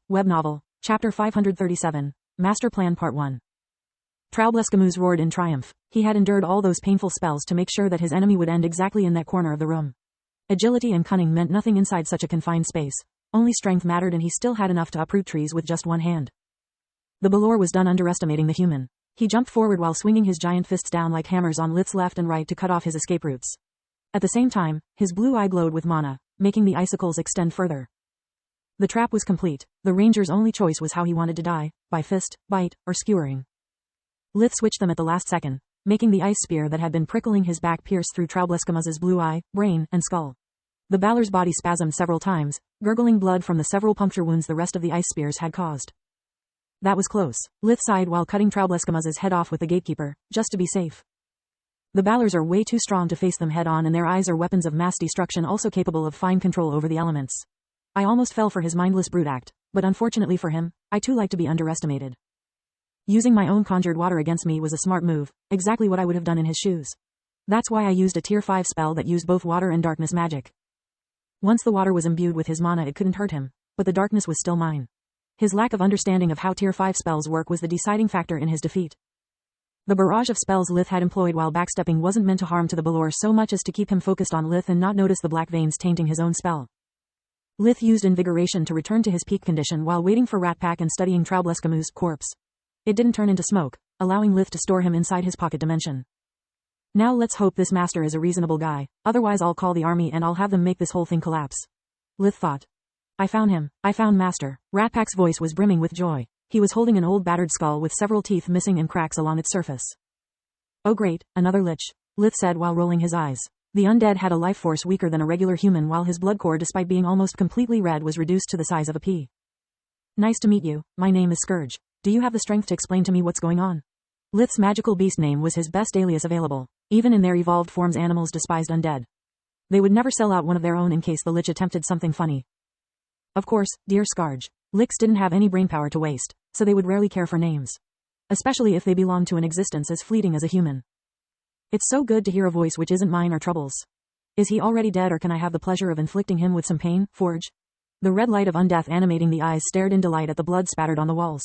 Web Novel, Chapter 537, Master Plan Part 1. Traubleskamus roared in triumph. He had endured all those painful spells to make sure that his enemy would end exactly in that corner of the room. Agility and cunning meant nothing inside such a confined space. Only strength mattered, and he still had enough to uproot trees with just one hand. The Balor was done underestimating the human. He jumped forward while swinging his giant fists down like hammers on Lith's left and right to cut off his escape routes. At the same time, his blue eye glowed with mana, making the icicles extend further. The trap was complete. The ranger's only choice was how he wanted to die, by fist, bite, or skewering. Lith switched them at the last second, making the ice spear that had been prickling his back pierce through Traubleskamus's blue eye, brain, and skull. The Balor's body spasmed several times, gurgling blood from the several puncture wounds the rest of the ice spears had caused. That was close. Lith sighed while cutting Traubleskamus's head off with the gatekeeper, just to be safe. The Balors are way too strong to face them head-on, and their eyes are weapons of mass destruction also capable of fine control over the elements. I almost fell for his mindless brute act, but unfortunately for him, I too like to be underestimated. Using my own conjured water against me was a smart move, exactly what I would have done in his shoes. That's why I used a tier 5 spell that used both water and darkness magic. Once the water was imbued with his mana, it couldn't hurt him, but the darkness was still mine. His lack of understanding of how tier 5 spells work was the deciding factor in his defeat. The barrage of spells Lith had employed while backstepping wasn't meant to harm to the Balor so much as to keep him focused on Lith and not notice the black veins tainting his own spell. Lith used invigoration to return to his peak condition while waiting for Ratpack and studying Traubleskamus's corpse. It didn't turn into smoke, allowing Lith to store him inside his pocket dimension. Now let's hope this master is a reasonable guy, otherwise I'll call the army and I'll have them make this whole thing collapse. Lith thought. I found him. I found Master. Ratpack's voice was brimming with joy. He was holding an old battered skull with several teeth missing and cracks along its surface. Oh great, another lich, Lith said while rolling his eyes. The undead had a life force weaker than a regular human, while his blood core, despite being almost completely red, was reduced to the size of a pea. Nice to meet you. My name is Scourge. Do you have the strength to explain to me what's going on? Lith's magical beast name was his best alias available. Even in their evolved forms, animals despised undead. They would never sell out one of their own in case the lich attempted something funny. Of course, dear Scourge, lichs didn't have any brainpower to waste, so they would rarely care for names. Especially if they belonged to an existence as fleeting as a human. It's so good to hear a voice which isn't mine or Trouble's. Is he already dead, or can I have the pleasure of inflicting him with some pain, Forge? The red light of undeath animating the eyes stared in delight at the blood spattered on the walls.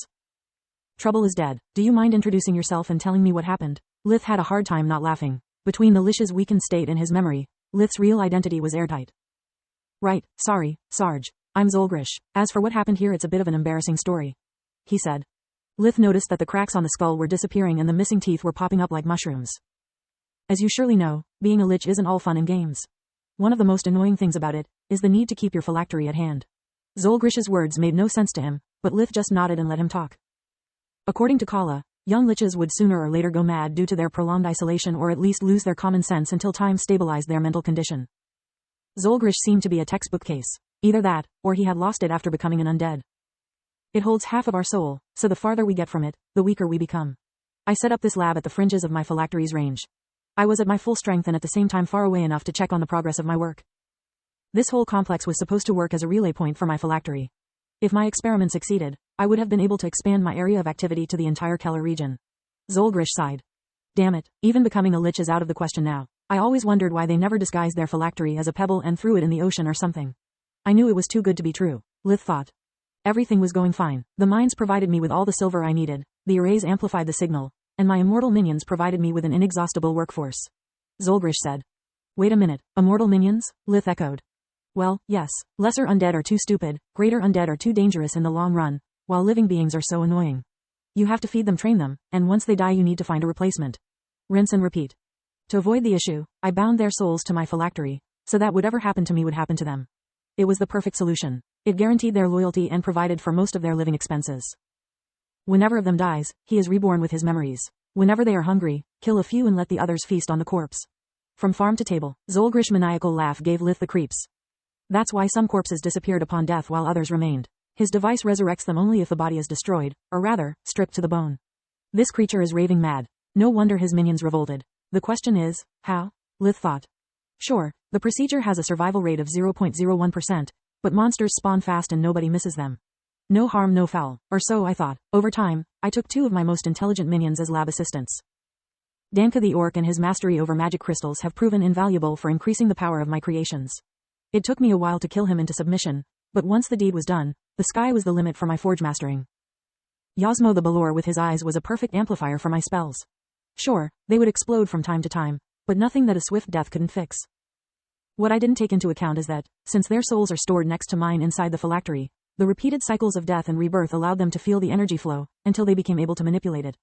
Trouble is dead. Do you mind introducing yourself and telling me what happened? Lith had a hard time not laughing. Between the lich's weakened state and his memory, Lith's real identity was airtight. Right, sorry, Sarge. I'm Zolgrish. As for what happened here, it's a bit of an embarrassing story, he said. Lith noticed that the cracks on the skull were disappearing and the missing teeth were popping up like mushrooms. As you surely know, being a lich isn't all fun and games. One of the most annoying things about it is the need to keep your phylactery at hand. Zolgrish's words made no sense to him, but Lith just nodded and let him talk. According to Kala, young liches would sooner or later go mad due to their prolonged isolation, or at least lose their common sense until time stabilized their mental condition. Zolgrish seemed to be a textbook case. Either that, or he had lost it after becoming an undead. It holds half of our soul, so the farther we get from it, the weaker we become. I set up this lab at the fringes of my phylactery's range. I was at my full strength and at the same time far away enough to check on the progress of my work. This whole complex was supposed to work as a relay point for my phylactery. If my experiment succeeded, I would have been able to expand my area of activity to the entire Keller region. Zolgrish sighed. Damn it, even becoming a lich is out of the question now. I always wondered why they never disguised their phylactery as a pebble and threw it in the ocean or something. I knew it was too good to be true, Lith thought. Everything was going fine. The mines provided me with all the silver I needed, the arrays amplified the signal, and my immortal minions provided me with an inexhaustible workforce. Zolgrish said. Wait a minute, immortal minions? Lith echoed. Well, yes, lesser undead are too stupid, greater undead are too dangerous in the long run, while living beings are so annoying. You have to feed them, train them, and once they die you need to find a replacement. Rinse and repeat. To avoid the issue, I bound their souls to my phylactery, so that whatever happened to me would happen to them. It was the perfect solution. It guaranteed their loyalty and provided for most of their living expenses. Whenever of them dies, he is reborn with his memories. Whenever they are hungry, kill a few and let the others feast on the corpse. From farm to table, Zolgrish's maniacal laugh gave Lith the creeps. That's why some corpses disappeared upon death while others remained. His device resurrects them only if the body is destroyed, or rather, stripped to the bone. This creature is raving mad. No wonder his minions revolted. The question is, how? Lith thought. Sure, the procedure has a survival rate of 0.01%, but monsters spawn fast and nobody misses them. No harm, no foul, or so I thought. Over time, I took 2 of my most intelligent minions as lab assistants. Danka the Orc and his mastery over magic crystals have proven invaluable for increasing the power of my creations. It took me a while to kill him into submission, but once the deed was done, The sky was the limit for my forge mastering. Yasmo the Balor with his eyes was a perfect amplifier for my spells. Sure, they would explode from time to time, but nothing that a swift death couldn't fix. What I didn't take into account is that, since their souls are stored next to mine inside the phylactery, the repeated cycles of death and rebirth allowed them to feel the energy flow, until they became able to manipulate it.